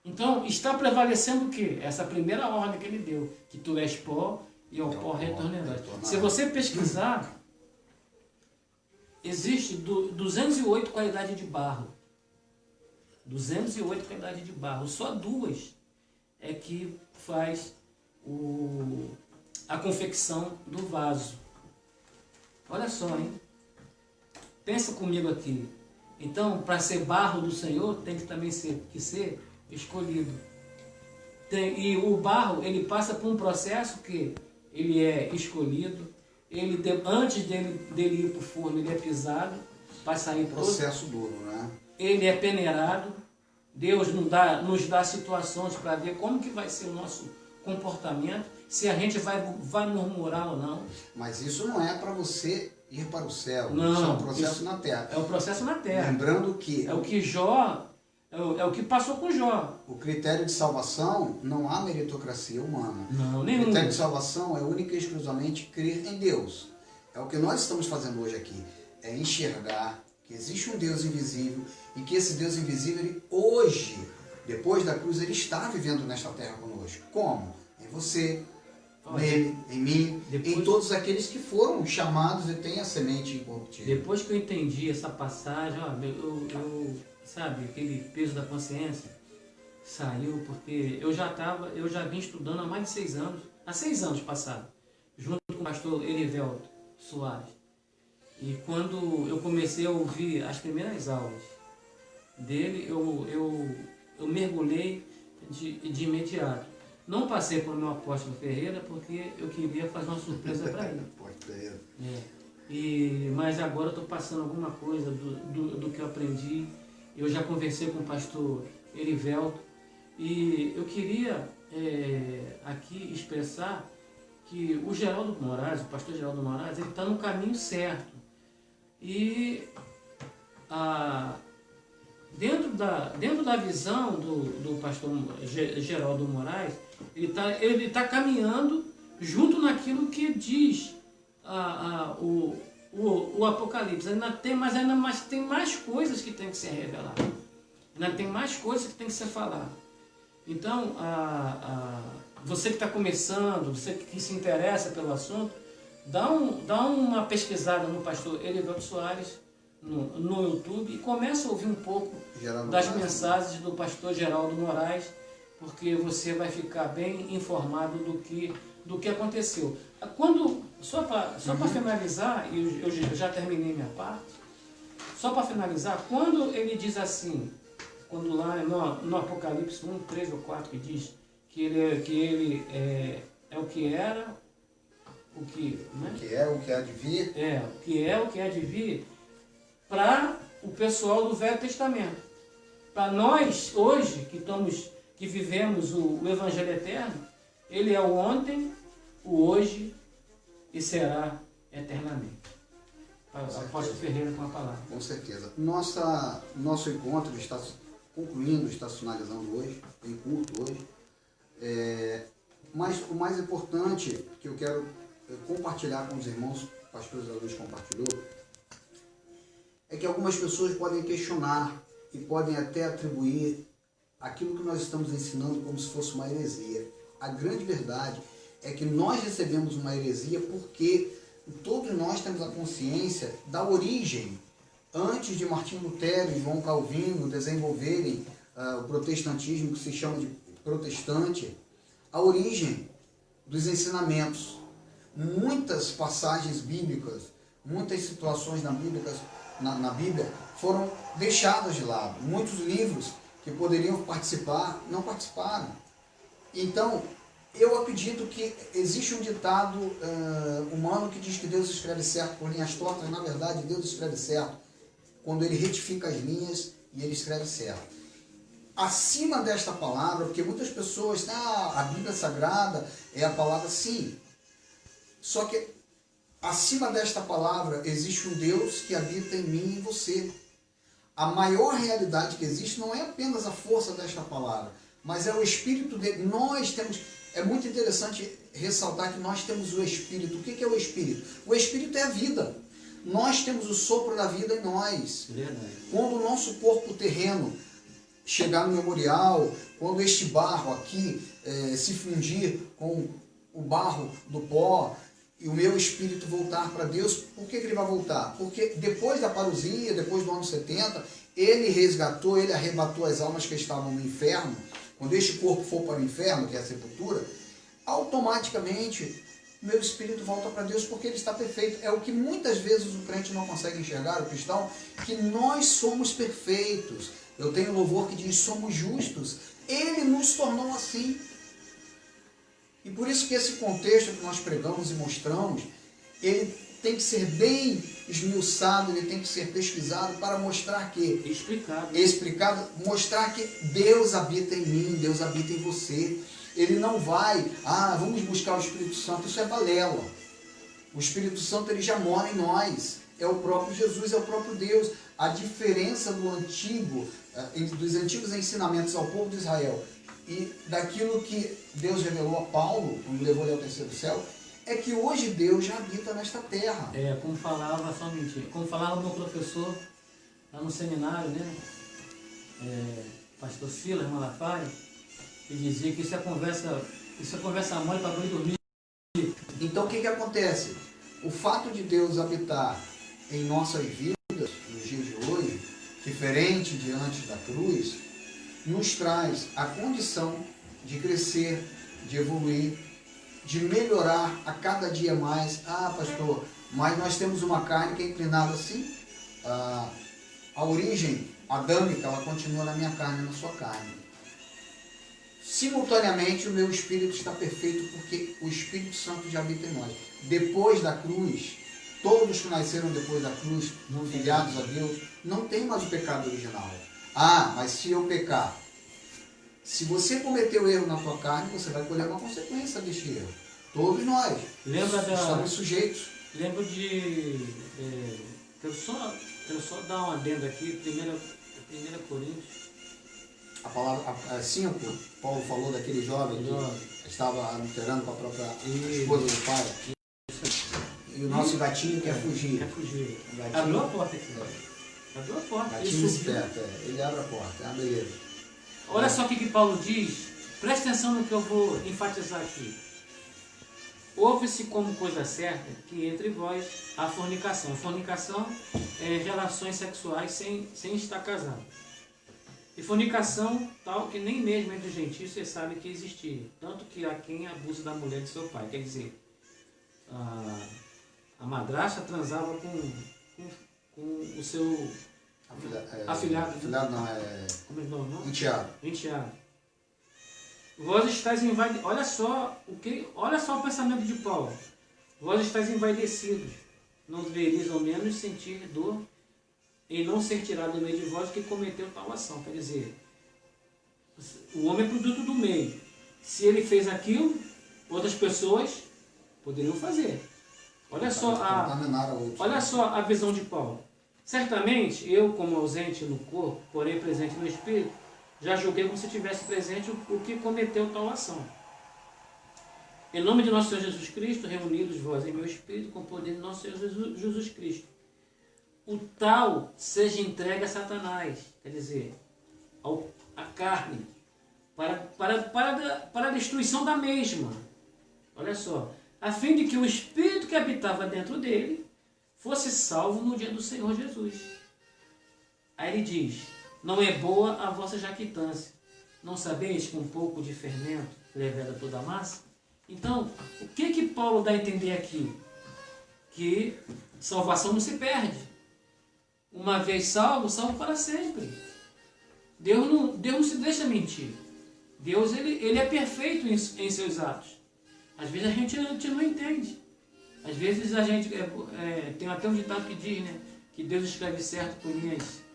[SPEAKER 4] Então, está prevalecendo o quê? Essa primeira ordem que ele deu, que tu és pó e ao pó retornarás. Se você pesquisar, existe 208 qualidades de barro. 208 qualidades de barro. Só 2 é que faz a confecção do vaso. Olha só, hein? Pensa comigo aqui. Então, para ser barro do Senhor, tem que também ser escolhido. E o barro, ele passa por um processo que ele é escolhido, antes dele ir para o forno, ele é pisado, para sair
[SPEAKER 1] processo duro, né?
[SPEAKER 4] Ele é peneirado. Deus nos dá situações para ver como que vai ser o nosso comportamento, se a gente vai murmurar ou não.
[SPEAKER 1] Mas isso não é para você ir para o céu.
[SPEAKER 4] Não,
[SPEAKER 1] isso é um processo na terra.
[SPEAKER 4] É o processo na terra.
[SPEAKER 1] Lembrando que...
[SPEAKER 4] É o que Jó... É o que passou com Jó.
[SPEAKER 1] O critério de salvação, não há meritocracia humana.
[SPEAKER 4] Não,
[SPEAKER 1] o
[SPEAKER 4] nenhum.
[SPEAKER 1] critério de salvação é única e exclusivamente crer em Deus. É o que nós estamos fazendo hoje aqui. É enxergar que existe um Deus invisível e que esse Deus invisível, ele, hoje, depois da cruz, ele está vivendo nesta terra conosco. Como? Em você, nele, em mim, em todos aqueles que foram chamados e têm a semente incorruptível.
[SPEAKER 4] Depois que eu entendi essa passagem, ó, sabe, aquele peso da consciência saiu, porque eu já vim estudando há mais de 6 anos, há 6 anos passados, junto com o pastor Erivelto Soares. E quando eu comecei a ouvir as primeiras aulas dele, eu mergulhei de imediato. Não passei para o meu apóstolo Ferreira, porque eu queria fazer uma surpresa para ele. Mas agora eu estou passando alguma coisa do que eu aprendi. Eu já conversei com o pastor Erivelto e eu queria aqui expressar que o Geraldo Moraes, o pastor Geraldo Moraes, ele está no caminho certo. E dentro da visão do pastor Geraldo Moraes, ele tá caminhando junto naquilo que diz o Apocalipse. Mas tem mais coisas que tem que ser reveladas. Ainda tem mais coisas que tem que ser faladas. Então, você que está começando, você que se interessa pelo assunto, dá uma pesquisada no pastor Erivelto Soares no YouTube e começa a ouvir um pouco das mensagens do pastor Geraldo Moraes, porque você vai ficar bem informado do que aconteceu. Só para finalizar, e eu já terminei minha parte, só para finalizar, quando ele diz assim, quando lá no Apocalipse 1, 3 ou 4, que diz que ele é o que era, o que, né?
[SPEAKER 1] O que é, o que há de vir.
[SPEAKER 4] O que é de vir, para o pessoal do Velho Testamento. Para nós, hoje, que vivemos o Evangelho Eterno, ele é o ontem, o hoje e será eternamente. Apóstolo Ferreira com a palavra.
[SPEAKER 1] Com certeza. Nosso encontro está concluindo, está finalizando hoje, bem curto hoje. Mas o mais importante que eu quero compartilhar com os irmãos, o pastor Zé Luiz compartilhou, é que algumas pessoas podem questionar e podem até atribuir aquilo que nós estamos ensinando como se fosse uma heresia. A grande verdade é que nós recebemos uma heresia porque todos nós temos a consciência da origem. Antes de Martinho Lutero e João Calvino desenvolverem o protestantismo, que se chama de protestante, a origem dos ensinamentos. Muitas passagens bíblicas, muitas situações na Bíblia foram deixadas de lado. Muitos livros que poderiam participar, não participaram. Então, eu acredito que existe um ditado humano que diz que Deus escreve certo por linhas tortas. Na verdade, Deus escreve certo quando Ele retifica as linhas e Ele escreve certo. Acima desta palavra, porque muitas pessoas, a Bíblia Sagrada é a palavra, sim. Só que acima desta palavra existe um Deus que habita em mim e em você. A maior realidade que existe não é apenas a força desta palavra, mas é o Espírito dele. Nós temos... É muito interessante ressaltar que nós temos o Espírito. O que é o Espírito? O Espírito é a vida. Nós temos o sopro da vida em nós.
[SPEAKER 4] Verdade.
[SPEAKER 1] Quando o nosso corpo terreno chegar no memorial, quando este barro aqui se fundir com o barro do pó e o meu espírito voltar para Deus, por que ele vai voltar? Porque depois da parousia, depois do ano 70, ele resgatou, ele arrebatou as almas que estavam no inferno. Quando este corpo for para o inferno, que é a sepultura, automaticamente meu espírito volta para Deus porque ele está perfeito. É o que muitas vezes o crente não consegue enxergar, o cristão, que nós somos perfeitos. Eu tenho um louvor que diz, somos justos. Ele nos tornou assim. E por isso que esse contexto que nós pregamos e mostramos, ele tem que ser bem esmiuçado, ele tem que ser pesquisado para mostrar que... Explicado, mostrar que Deus habita em mim, Deus habita em você. Ele não vai, vamos buscar o Espírito Santo, isso é balela. O Espírito Santo ele já mora em nós, é o próprio Jesus, é o próprio Deus. A diferença do dos antigos ensinamentos ao povo de Israel e daquilo que Deus revelou a Paulo, quando levou ele ao terceiro céu, é que hoje Deus já habita nesta terra.
[SPEAKER 4] Como falava o meu professor lá no seminário, né? Pastor Silas Malafaia, ele dizia que isso é conversa mole para boi dormir.
[SPEAKER 1] Então o que acontece? O fato de Deus habitar em nossas vidas, nos dias de hoje, diferente de antes da cruz, nos traz a condição de crescer, de evoluir, de melhorar a cada dia mais. Pastor, mas nós temos uma carne que é inclinada assim. A origem adâmica, ela continua na minha carne, na sua carne. Simultaneamente, o meu espírito está perfeito porque o Espírito Santo já habita em nós. Depois da cruz, todos que nasceram depois da cruz, filiados a Deus, não tem mais o pecado original. Mas se eu pecar, se você cometeu erro na tua carne, você vai colher uma consequência deste erro. Todos nós estamos sujeitos.
[SPEAKER 4] Lembro de... quero só dar uma adenda aqui, 1 Coríntios.
[SPEAKER 1] A palavra 5, Paulo falou daquele jovem que estava adulterando com a própria esposa do pai. E o nosso gatinho quer fugir.
[SPEAKER 4] Abriu a porta aqui. Abriu a porta.
[SPEAKER 1] Gatinho esperto, ele abre a porta. Beleza.
[SPEAKER 4] Olha só o que Paulo diz. Presta atenção no que eu vou enfatizar aqui. Ouve-se como coisa certa que entre vós a fornicação. Fornicação é relações sexuais sem estar casado. E fornicação tal que nem mesmo entre os gentios você sabe que existia. Tanto que há quem abusa da mulher de seu pai. Quer dizer, a madrasta transava com o seu Afilhado.
[SPEAKER 1] Afilhado não, é
[SPEAKER 4] Como é que é o nome?
[SPEAKER 1] enteado.
[SPEAKER 4] Enteado. Vós estáis envaidecidos. Olha só o pensamento de Paulo. Vós estáis envaidecidos. Não deveríeis ao menos sentir dor em não ser tirado do meio de vós que cometeu tal ação. Quer dizer, o homem é produto do meio. Se ele fez aquilo, outras pessoas poderiam fazer. Olha só a visão de Paulo. Certamente, eu, como ausente no corpo, porém presente no espírito, já julguei como se tivesse presente o que cometeu tal ação. Em nome de nosso Senhor Jesus Cristo, reunidos vós em meu espírito, com o poder de nosso Senhor Jesus Cristo, o tal seja entregue a Satanás, quer dizer, a carne, para a destruição da mesma. Olha só, a fim de que o espírito que habitava dentro dele fosse salvo no dia do Senhor Jesus. Aí ele diz, não é boa a vossa jactância. Não sabeis que um pouco de fermento leveda toda a massa? Então, o que Paulo dá a entender aqui? Que salvação não se perde. Uma vez salvo, salvo para sempre. Deus não se deixa mentir. Deus ele é perfeito em seus atos. Às vezes a gente não entende. Às vezes a gente... tem até um ditado que diz, né? Que Deus escreve certo por linhas...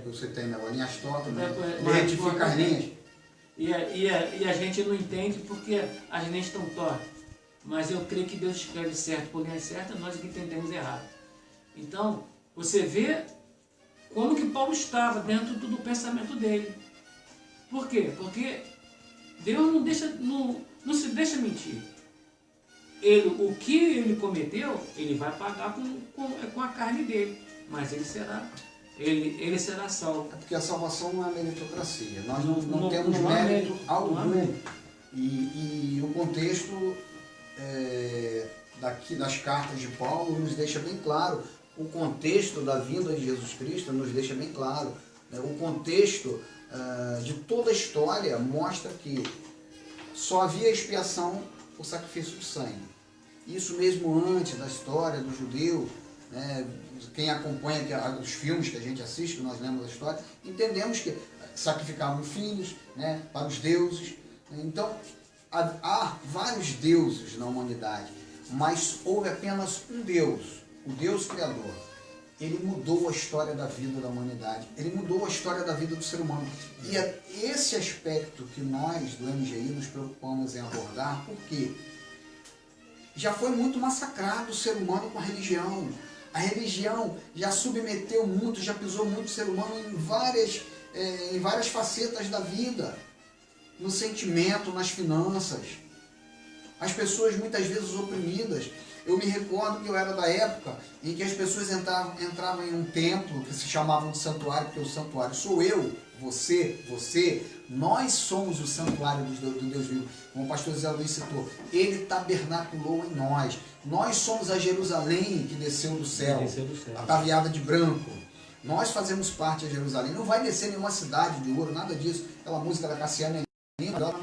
[SPEAKER 1] Você tem linhas tortas, né?
[SPEAKER 4] Ele
[SPEAKER 1] retifica as linhas.
[SPEAKER 4] E a gente não entende porque as linhas estão tortas. Mas eu creio que Deus escreve certo por linhas certas, nós que entendemos errado. Então, você vê como que Paulo estava dentro do pensamento dele. Por quê? Porque Deus não se deixa mentir. O que ele cometeu, ele vai pagar com a carne dele. Mas ele será salvo.
[SPEAKER 1] É porque a salvação não é meritocracia. Nós não temos mérito algum. E o contexto das cartas de Paulo nos deixa bem claro. O contexto da vinda de Jesus Cristo nos deixa bem claro. O contexto de toda a história mostra que só havia expiação por sacrifício de sangue. Isso mesmo antes da história do judeu, né? Quem acompanha os filmes que a gente assiste, que nós lemos a história, entendemos que sacrificavam filhos, né, para os deuses. Então, há vários deuses na humanidade, mas houve apenas um Deus, o Deus Criador. Ele mudou a história da vida da humanidade, ele mudou a história da vida do ser humano. E é esse aspecto que nós, do MGI, nos preocupamos em abordar, porque já foi muito massacrado o ser humano com a religião. A religião já submeteu muito, já pisou muito o ser humano em várias facetas da vida. No sentimento, nas finanças. As pessoas muitas vezes oprimidas. Eu me recordo que eu era da época em que as pessoas entravam em um templo que se chamava de santuário, porque o santuário sou eu, você, nós somos o santuário do Deus vivo. Como o pastor Zé Luiz citou, ele tabernaculou em nós. Nós somos a Jerusalém que desceu do céu, ataviada de branco. Nós fazemos parte de Jerusalém. Não vai descer nenhuma cidade de ouro, nada disso. Aquela música da Cassiana,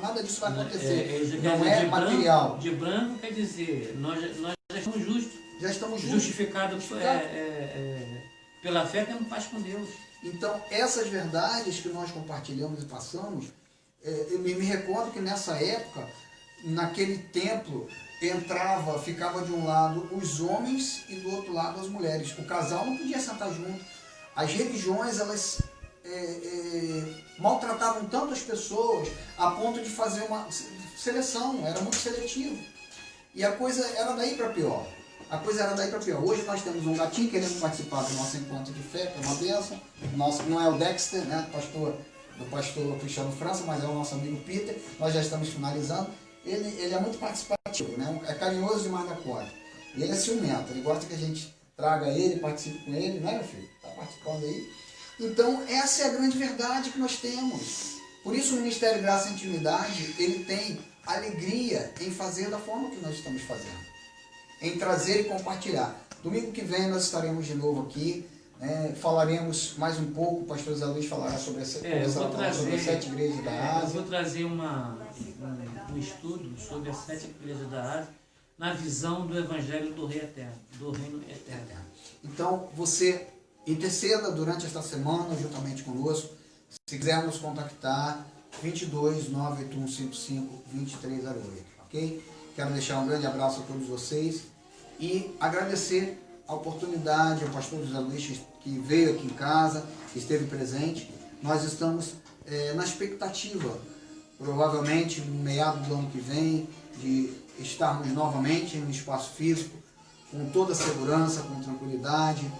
[SPEAKER 1] nada disso vai acontecer. Não é material.
[SPEAKER 4] De branco quer dizer, nós já estamos justos.
[SPEAKER 1] Já estamos
[SPEAKER 4] justificados pela fé, temos paz com Deus.
[SPEAKER 1] Então, essas verdades que nós compartilhamos e passamos, eu me recordo que nessa época, naquele templo, ficava de um lado os homens e do outro lado as mulheres. O casal não podia sentar junto. As religiões, elas maltratavam tanto as pessoas a ponto de fazer uma seleção, era muito seletivo. E a coisa era daí para pior. Hoje nós temos um gatinho querendo participar do nosso encontro de fé, que é uma bênção. Não é o Dexter, né, do pastor Cristiano França, mas é o nosso amigo Peter. Nós já estamos finalizando. Ele é muito participativo, né? É carinhoso demais da conta. E ele é ciumento, ele gosta que a gente traga ele, participe com ele, né, meu filho? Está participando aí. Então, essa é a grande verdade que nós temos. Por isso o Ministério Graça e Intimidade, ele tem alegria em fazer da forma que nós estamos fazendo. Em trazer e compartilhar. Domingo que vem nós estaremos de novo aqui, né? Falaremos mais um pouco, o pastor Zé Luiz falará sobre as 7 igrejas da Ásia.
[SPEAKER 4] Eu vou trazer um estudo sobre as 7 igrejas da Ásia, na visão do Evangelho do Rei Eterno, do Reino Eterno.
[SPEAKER 1] Então, você interceda durante esta semana juntamente conosco. Se quiser nos contactar, 22 98155 2308, ok? Quero deixar um grande abraço a todos vocês e agradecer a oportunidade ao pastor José Luiz que veio aqui em casa, que esteve presente. Nós estamos na expectativa, provavelmente no meado do ano que vem, de estarmos novamente em um espaço físico, com toda a segurança, com tranquilidade.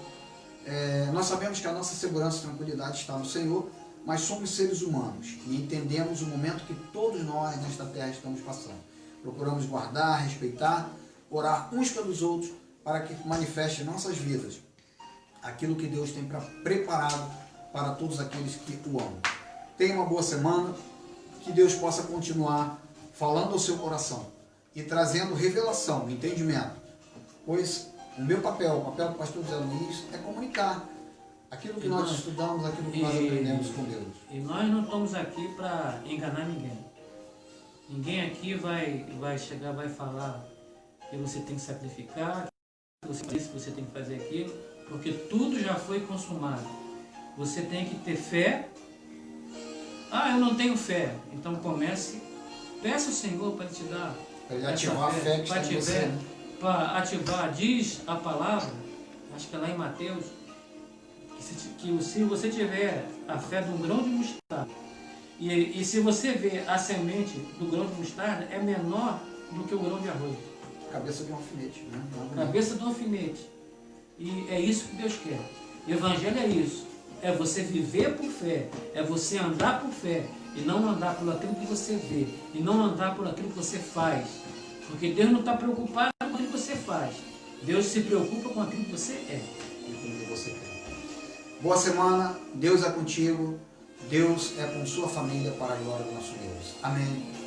[SPEAKER 1] Nós sabemos que a nossa segurança e tranquilidade está no Senhor, mas somos seres humanos e entendemos o momento que todos nós nesta terra estamos passando. Procuramos guardar, respeitar, orar uns pelos outros para que manifeste em nossas vidas aquilo que Deus tem preparado para todos aqueles que o amam. Tenha uma boa semana, que Deus possa continuar falando ao seu coração e trazendo revelação, entendimento, pois o meu papel, o papel do pastor José Luiz é comunicar aquilo que nós estudamos, aquilo que nós aprendemos com Deus.
[SPEAKER 4] E nós não estamos aqui para enganar ninguém. Ninguém aqui vai chegar, vai falar que você tem que sacrificar, que você tem que fazer aquilo, porque tudo já foi consumado. Você tem que ter fé. Eu não tenho fé. Então comece, peça ao Senhor para te dar.
[SPEAKER 1] Para ele ativar a fé que está em você, né?
[SPEAKER 4] Para ativar, diz a palavra, acho que é lá em Mateus, que se você tiver a fé de um grão de mostarda, e se você vê a semente do grão de mostarda, é menor do que o grão de arroz.
[SPEAKER 1] Cabeça de um alfinete, né?
[SPEAKER 4] Cabeça de um alfinete. E é isso que Deus quer. Evangelho é isso. É você viver por fé. É você andar por fé. E não andar por aquilo que você vê. E não andar por aquilo que você faz. Porque Deus não está preocupado com aquilo que você faz. Deus se preocupa com aquilo que você é.
[SPEAKER 1] E com o que você quer. Boa semana. Deus é contigo. Deus é com sua família para a glória do nosso Deus. Amém.